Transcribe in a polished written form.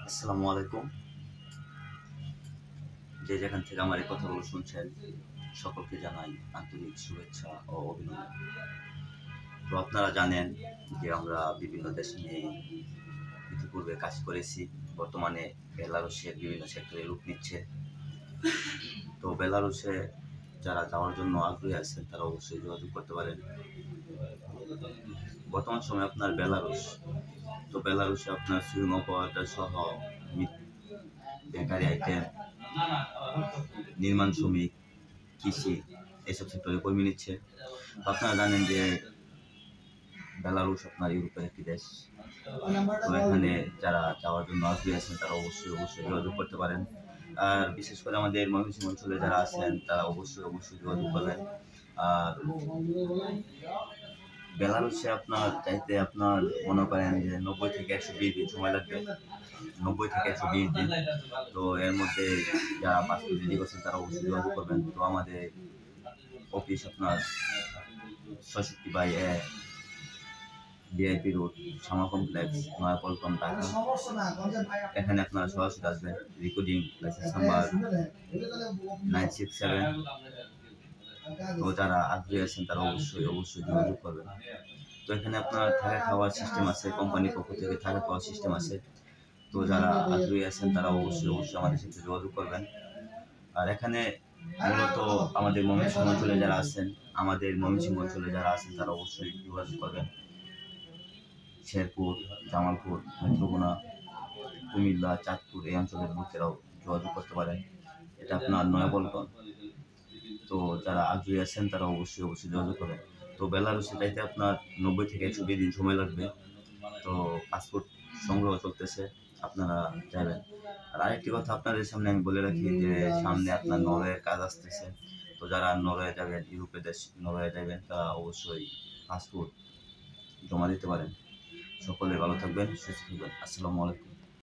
আসসালামু আলাইকুম। যে যেখান থেকে আমার এই কথাগুলো শুনছেন, সকলকে জানাই আন্তরিক শুভেচ্ছা ও অভিনন্দন। তো আপনারা জানেন যে আমরা বিভিন্ন দেশ নিয়ে ইতিপূর্বে কাজ করেছি। বর্তমানে বেলারুশের বিভিন্ন সেক্টরে রূপ নিচ্ছে। তো বেলারুশে যারা যাওয়ার জন্য আগ্রহী আছেন তারা অবশ্যই যোগাযোগ করতে পারেন। বর্তমান সময়ে আপনার বেলারুশে আপনার সুইং অপারেটর সহ বেকারি আইটেম, নির্মাণ শ্রমিক, কৃষি এসব সেক্টরে কর্মী নিচ্ছে। তো আপনারা জানেন যে বেলারুশ আপনার ইউরোপের একটি দেশ। তো এখানে যারা যাওয়ার জন্য আগ্রহী আছেন তারা অবশ্যই যোগাযোগ করতে পারেন। আর বিশেষ করে আমাদের ময়মনসিংহ অঞ্চলে যারা আছেন তারা অবশ্যই যোগাযোগ করবেন। আর বেলারুশে আপনার চাইতে আপনার মনে করেন যে 90 থেকে 120 দিন সময় লাগবে। 90 থেকে 120 দিন। তো এর মধ্যে যারা পাসপোর্ট রেডি করছেন তারা অবশ্যই যোগাযোগ করবেন। তো আমাদের অফিস আপনার 66/1 VIP road, Shama complex, Naya Paltan, Dhaka. এখানে আপনারা সরাসরি আসবেন। Recording licence number 967। তো যারা আগ্রহী আছেন তারা অবশ্যই যোগাযোগ করবেন। তো এখানে আপনার থাকা খাওয়ার সিস্টেম আছে, কোম্পানির পক্ষ থেকে থাকা খাওয়ার সিস্টেম আছে। তো যারা আগ্রহী আছেন তারা অবশ্যই আমাদের সাথে যোগাযোগ করবেন। আর এখানে মূলত আমাদের ময়মনসিংহ অঞ্চলে যারা আছেন তারা অবশ্যই যোগাযোগ করবেন। শেরপুর, জামালপুর, নেত্রকোনা, কুমিল্লা, চাঁদপুর এই অঞ্চলের লোকেরাও যোগাযোগ করতে পারেন। এটা আপনার নয়াপল্টন। তো যারা আগ্রহী আছেন তারা অবশ্যই যোগাযোগ করবেন। তো বেলারুশে যাইতে আপনার 90 থেকে 120 দিন সময় লাগবে। তো পাসপোর্ট সংগ্রহ চলতেছে, আপনারা যাবেন। আর আরেকটি কথা আপনাদের সামনে আমি বলে রাখি যে সামনে আপনার নরওয়ের কাজ আসতেছে। তো যারা নরওয়ে যাবেন, ইউরোপের দেশ নরওয়ে যাবেন, তারা অবশ্যই পাসপোর্ট জমা দিতে পারেন। সকলে ভালো থাকবেন, সুস্থ থাকবেন। আসসালামু আলাইকুম।